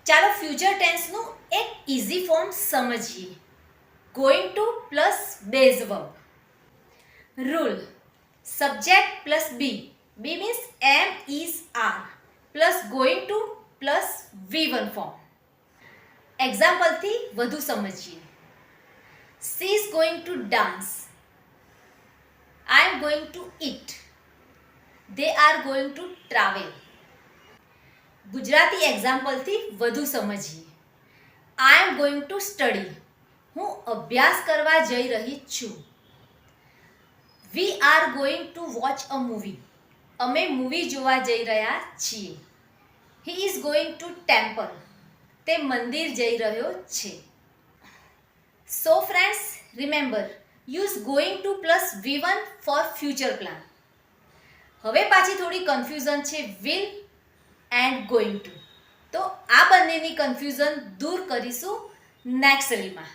ચાલો ફ્યુચર ટેન્સનું એક ઇઝી ફોર્મ સમજીએ. Going to plus base verb. Rule: subject plus be, be means am is are, plus going to plus V1 form. એક્ઝામ્પલથી વધુ સમજીએ. She is going to dance. I am going to eat. They are going to travel. Gujarati એક્ઝામ્પલથી વધુ સમજીએ. I am going to study. હું અભ્યાસ કરવા જઈ રહી છું. We are going to watch a movie. અમે મૂવી જોવા જઈ રહ્યા છીએ. He is going to temple. તે મંદિર જઈ રહ્યો છે. So friends, remember, use going to plus V1 for future plan. હવે પાછી થોડી કન્ફ્યુઝન છે will and going to. તો આ બંનેની કન્ફ્યુઝન દૂર કરીશું નેક્સ્ટ રીલમાં.